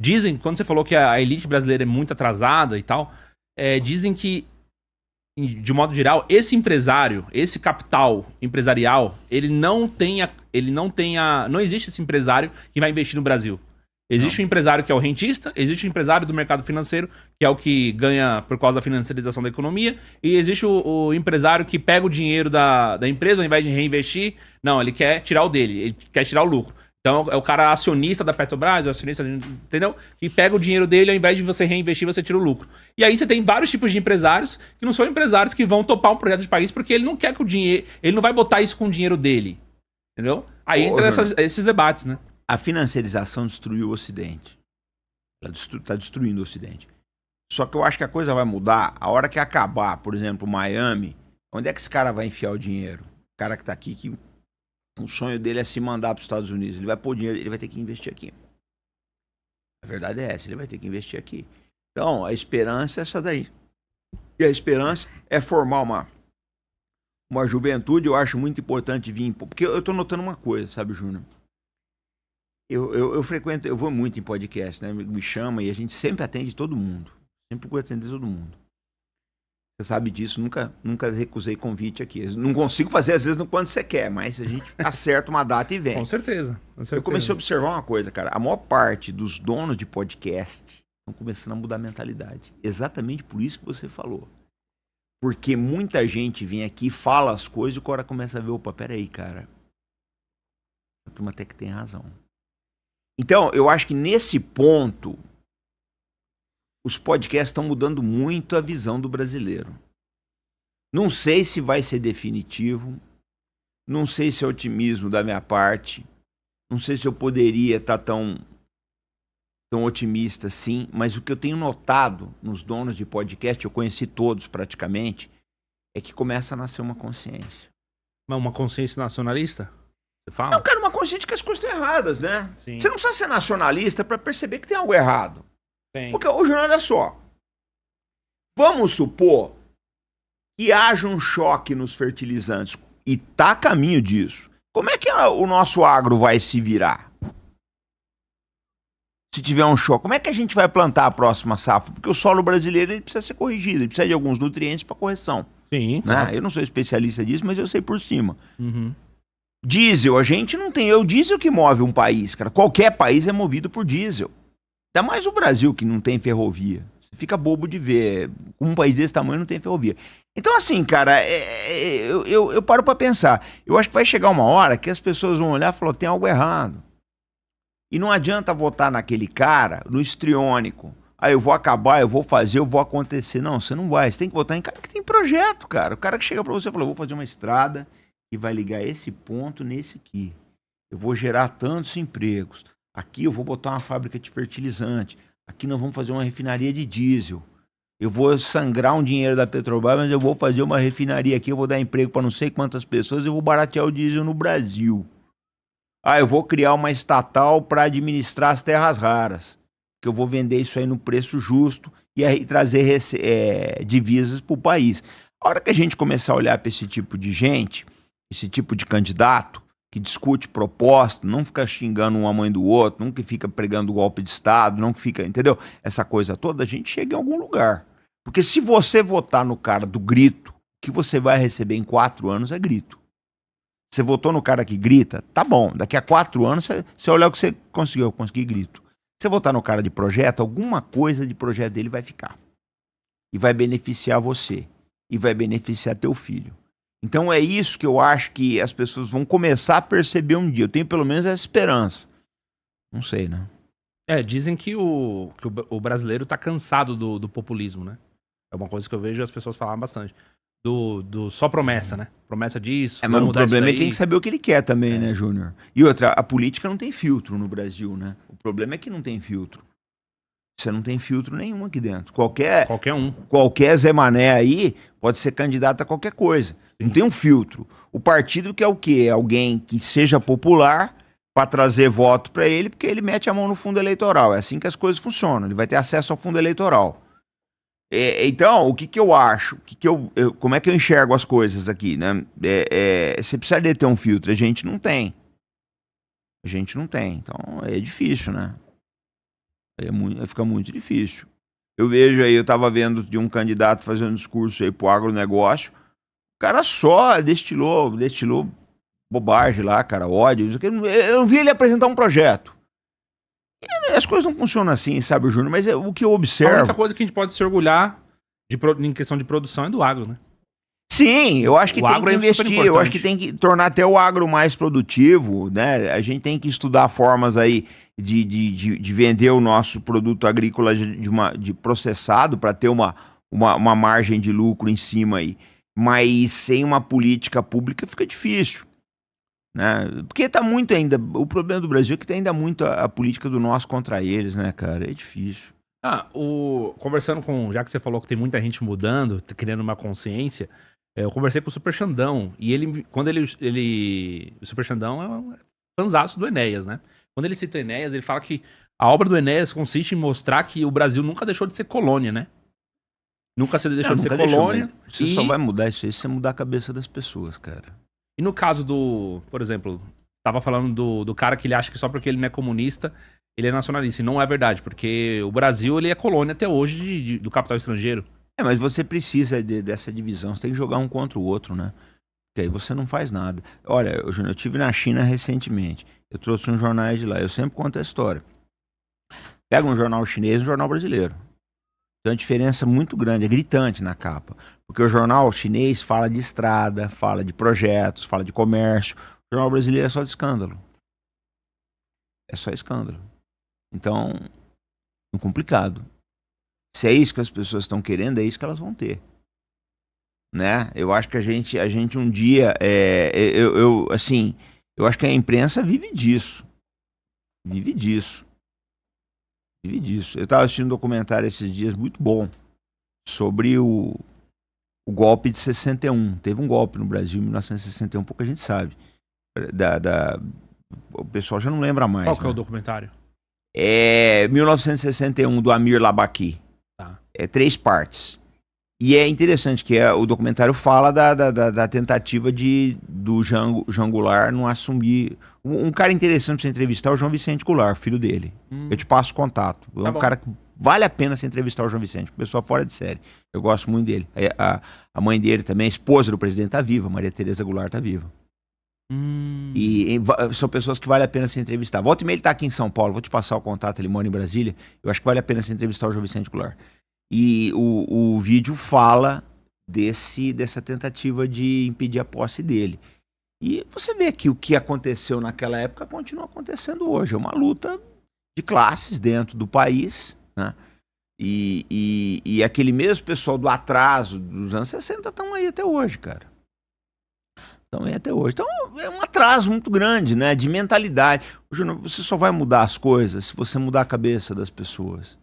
Dizem, quando você falou que a elite brasileira é muito atrasada e tal, dizem que, de modo geral, esse empresário, esse capital empresarial, não existe esse empresário que vai investir no Brasil. Existe um empresário que é o rentista, existe o empresário do mercado financeiro, que é o que ganha por causa da financiarização da economia, e existe o empresário que pega o dinheiro da empresa, ao invés de reinvestir, não, ele quer tirar o dele, ele quer tirar o lucro. Então é o cara acionista da Petrobras, o acionista, entendeu? Que pega o dinheiro dele, ao invés de você reinvestir, você tira o lucro. E aí você tem vários tipos de empresários que não são empresários que vão topar um projeto de país porque ele não quer que o dinheiro, ele não vai botar isso com o dinheiro dele, entendeu? Aí entra esses debates, né? A financiarização destruiu o Ocidente. Ela está destruindo o Ocidente. Só que eu acho que a coisa vai mudar a hora que acabar, por exemplo, Miami. Onde é que esse cara vai enfiar o dinheiro? O cara que está aqui, que o sonho dele é se mandar para os Estados Unidos. Ele vai pôr dinheiro, ele vai ter que investir aqui. A verdade é essa, ele vai ter que investir aqui. Então, a esperança é essa daí. E a esperança é formar uma juventude. Eu acho muito importante vir... Porque eu estou notando uma coisa, sabe, Júnior? Eu vou muito em podcast, né? Me chama e a gente sempre atende todo mundo. Sempre procura atender todo mundo. Você sabe disso, nunca recusei convite aqui. Não consigo fazer, às vezes, quando você quer, mas a gente acerta uma data e vem. Com certeza. Eu comecei a observar uma coisa, cara. A maior parte dos donos de podcast estão começando a mudar a mentalidade. Exatamente por isso que você falou. Porque muita gente vem aqui, fala as coisas e o cara começa a ver, opa, peraí, cara. A turma até que tem razão. Então, eu acho que nesse ponto, os podcasts estão mudando muito a visão do brasileiro. Não sei se vai ser definitivo, não sei se é otimismo da minha parte, não sei se eu poderia estar tão otimista assim, mas o que eu tenho notado nos donos de podcast, eu conheci todos praticamente, é que começa a nascer uma consciência. Mas uma consciência nacionalista? Você fala? Não, cara, uma consciência que as coisas estão erradas, né? Sim. Você não precisa ser nacionalista para perceber que tem algo errado. Tem. Porque hoje, olha só, vamos supor que haja um choque nos fertilizantes, e tá a caminho disso. Como é que o nosso agro vai se virar? Se tiver um choque, como é que a gente vai plantar a próxima safra? Porque o solo brasileiro ele precisa ser corrigido, ele precisa de alguns nutrientes para correção. Sim, né? claro. Eu não sou especialista disso, mas eu sei por cima. Uhum. Diesel, a gente não tem. É o diesel que move um país, cara. Qualquer país é movido por diesel. Ainda mais o Brasil, que não tem ferrovia. Você fica bobo de ver. Um país desse tamanho não tem ferrovia. Então, assim, cara, eu paro pra pensar. Eu acho que vai chegar uma hora que as pessoas vão olhar e falar, tem algo errado. E não adianta votar naquele cara, no histriônico. Eu vou acabar, eu vou fazer, eu vou acontecer. Não, você não vai. Você tem que votar em cara que tem projeto, cara. O cara que chega pra você e fala, eu vou fazer uma estrada e vai ligar esse ponto nesse aqui. Eu vou gerar tantos empregos. Aqui eu vou botar uma fábrica de fertilizante. Aqui nós vamos fazer uma refinaria de diesel. Eu vou sangrar um dinheiro da Petrobras, mas eu vou fazer uma refinaria aqui, eu vou dar emprego para não sei quantas pessoas, eu vou baratear o diesel no Brasil. Eu vou criar uma estatal para administrar as terras raras. Que eu vou vender isso aí no preço justo e aí trazer divisas para o país. A hora que a gente começar a olhar para esse tipo de gente, esse tipo de candidato, que discute proposta, não fica xingando um a mãe do outro, não que fica pregando golpe de Estado, não que fica, entendeu? Essa coisa toda, a gente chega em algum lugar. Porque se você votar no cara do grito, o que você vai receber em 4 anos é grito. Você votou no cara que grita, tá bom, daqui a 4 anos você olhar o que você conseguiu, eu consegui grito. Se você votar no cara de projeto, alguma coisa de projeto dele vai ficar. E vai beneficiar você. E vai beneficiar teu filho. Então é isso que eu acho que as pessoas vão começar a perceber um dia. Eu tenho pelo menos essa esperança. Não sei, né? Dizem que o brasileiro tá cansado do populismo, né? É uma coisa que eu vejo as pessoas falar bastante. Do só promessa, né? Promessa disso. Mas o problema é que tem que saber o que ele quer também, né, Júnior? E outra, a política não tem filtro no Brasil, né? O problema é que não tem filtro. Você não tem filtro nenhum aqui dentro. Qualquer um. Qualquer Zé Mané aí pode ser candidato a qualquer coisa. Sim. Não tem um filtro. O partido quer o quê? É alguém que seja popular para trazer voto para ele, porque ele mete a mão no fundo eleitoral. É assim que as coisas funcionam. Ele vai ter acesso ao fundo eleitoral. Então, o que eu acho? Como é que eu enxergo as coisas aqui, né? Você precisaria ter um filtro. A gente não tem. Então, é difícil, né? Aí fica muito difícil. Eu vejo aí, eu estava vendo de um candidato fazendo discurso aí pro agronegócio, o cara só destilou bobagem lá, cara, ódio. Eu não vi ele apresentar um projeto. E as coisas não funcionam assim, sabe, Júnior? Mas o que eu A observo... única coisa que a gente pode se orgulhar em questão de produção é do agro, né? Sim, eu acho que O tem agro que é super investir, eu acho que importante. tem que tornar até o agro mais produtivo, né? A gente tem que estudar formas aí de vender o nosso produto agrícola de processado para ter uma margem de lucro em cima aí. Mas sem uma política pública fica difícil, né? Porque tá muito ainda. O problema do Brasil é que tem ainda muito a política do nós contra eles, né, cara? É difícil. Conversando com. Já que você falou que tem muita gente mudando, criando uma consciência, eu conversei com o Super Xandão. E o Super Xandão é um fanzaço do Enéas, né? Quando ele cita o Enéas, ele fala que a obra do Enéas consiste em mostrar que o Brasil nunca deixou de ser colônia, né? Nunca deixou de ser colônia. Você só vai mudar isso aí se você mudar a cabeça das pessoas, cara. E no caso por exemplo, tava falando do cara que ele acha que só porque ele não é comunista, ele é nacionalista. E não é verdade, porque o Brasil ele é colônia até hoje do capital estrangeiro. Mas você precisa dessa divisão, você tem que jogar um contra o outro, né? Porque aí você não faz nada. Olha, Júnior, eu estive na China recentemente, eu trouxe uns jornais de lá, eu sempre conto a história. Pega um jornal chinês e um jornal brasileiro. Tem uma diferença muito grande, é gritante na capa. Porque o jornal chinês fala de estrada, fala de projetos, fala de comércio. O jornal brasileiro é só de escândalo. É só escândalo. Então, é complicado. Se é isso que as pessoas estão querendo, é isso que elas vão ter. Né? Eu acho que a gente um dia... eu acho que a imprensa vive disso. Vive disso. Eu estava assistindo um documentário esses dias muito bom sobre o golpe de 61. Teve um golpe no Brasil em 1961, pouca gente sabe. O pessoal já não lembra mais. Qual que é o documentário? É 1961, do Amir Labaki. Tá. É 3 partes. E é interessante que o documentário fala da tentativa do João Goulart não assumir... Um cara interessante pra você entrevistar é o João Vicente Goulart, filho dele. Eu te passo o contato. É um cara que vale a pena você entrevistar o João Vicente, pessoa fora de série. Eu gosto muito dele. A mãe dele também, a esposa do presidente, tá viva. Maria Tereza Goulart tá viva. E são pessoas que vale a pena se entrevistar. Volta e meia ele tá aqui em São Paulo, vou te passar o contato, ele mora em Brasília. Eu acho que vale a pena se entrevistar o João Vicente Goulart. E o vídeo fala dessa tentativa de impedir a posse dele. E você vê que o que aconteceu naquela época continua acontecendo hoje. É uma luta de classes dentro do país, né? E aquele mesmo pessoal do atraso dos anos 60 estão aí até hoje, cara. Estão aí até hoje. Então é um atraso muito grande, né? De mentalidade. Júnior, você só vai mudar as coisas se você mudar a cabeça das pessoas.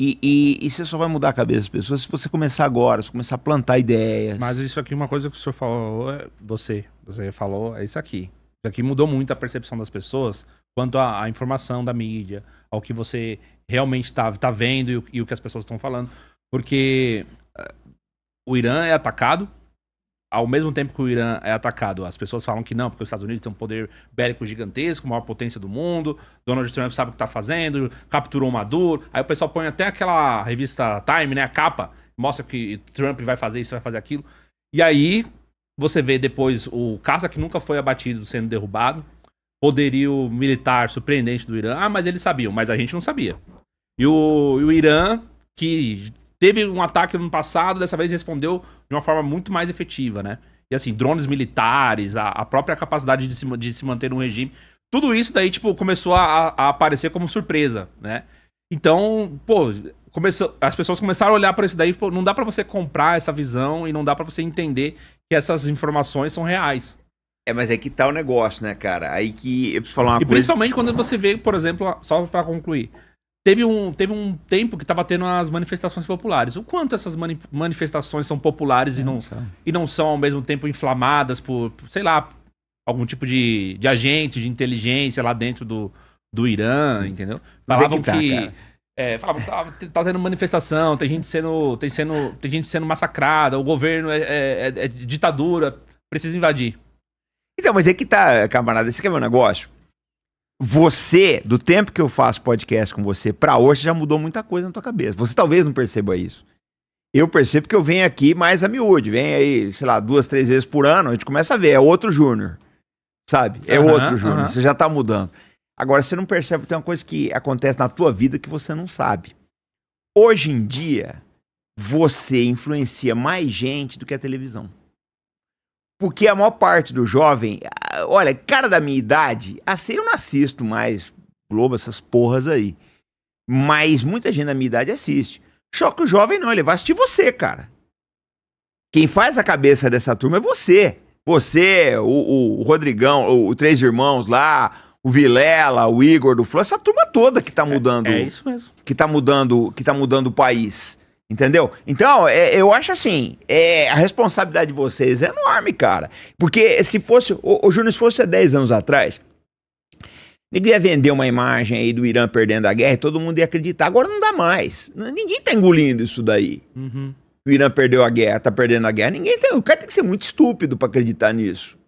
E você só vai mudar a cabeça das pessoas se você começar agora, se começar a plantar ideias. Mas isso aqui, uma coisa que o senhor falou, você falou, é isso aqui. Isso aqui mudou muito a percepção das pessoas quanto à informação da mídia, ao que você realmente tá vendo e o que as pessoas estão falando. Porque o Irã é atacado, ao mesmo tempo que o Irã é atacado, as pessoas falam que não, porque os Estados Unidos têm um poder bélico gigantesco, a maior potência do mundo, Donald Trump sabe o que tá fazendo, capturou o Maduro, aí o pessoal põe até aquela revista Time, né, a capa, mostra que Trump vai fazer isso, vai fazer aquilo, e aí você vê depois o caça que nunca foi abatido sendo derrubado, poderio militar surpreendente do Irã, mas eles sabiam, mas a gente não sabia. E o Irã, que teve um ataque no passado, dessa vez respondeu de uma forma muito mais efetiva, né? E assim, drones militares, a própria capacidade de se manter no regime, tudo isso daí, tipo, começou a aparecer como surpresa, né? Então, pô, as pessoas começaram a olhar para isso daí, pô, não dá para você comprar essa visão e não dá para você entender que essas informações são reais. Mas é que tá o negócio, né, cara? Aí que eu preciso falar uma coisa... E principalmente quando você vê, por exemplo, só para concluir, teve um tempo que tava tendo as manifestações populares. O quanto essas manifestações são populares e não são ao mesmo tempo inflamadas por, sei lá, algum tipo de agente, de inteligência lá dentro do Irã, entendeu? Falavam falavam que tá tendo manifestação, tem gente sendo massacrada, o governo é ditadura, precisa invadir. Então, mas é que tá, camarada, esse aqui é meu negócio. Você, do tempo que eu faço podcast com você, pra hoje já mudou muita coisa na tua cabeça. Você talvez não perceba isso. Eu percebo que eu venho aqui mais a miúde. Vem aí, sei lá, 2, 3 vezes por ano, a gente começa a ver. É outro Júnior, sabe? É outro Júnior. Você já tá mudando. Agora, você não percebe que tem uma coisa que acontece na tua vida que você não sabe. Hoje em dia, você influencia mais gente do que a televisão. Porque a maior parte do jovem... Olha, cara da minha idade, assim, eu não assisto mais Globo, essas porras aí. Mas muita gente da minha idade assiste. Só que o jovem não, ele vai assistir você, cara. Quem faz a cabeça dessa turma é você. Você, o Rodrigão, o Três Irmãos lá, o Vilela, o Igor do Flow, essa turma toda que tá mudando. É isso mesmo. Que tá mudando o país. Entendeu? Então, eu acho assim, a responsabilidade de vocês é enorme, cara. Porque se fosse, o Júnior, se fosse há 10 anos atrás, ninguém ia vender uma imagem aí do Irã perdendo a guerra e todo mundo ia acreditar. Agora não dá mais. Ninguém tá engolindo isso daí. Uhum. O Irã perdeu a guerra, tá perdendo a guerra. O cara tem que ser muito estúpido pra acreditar nisso.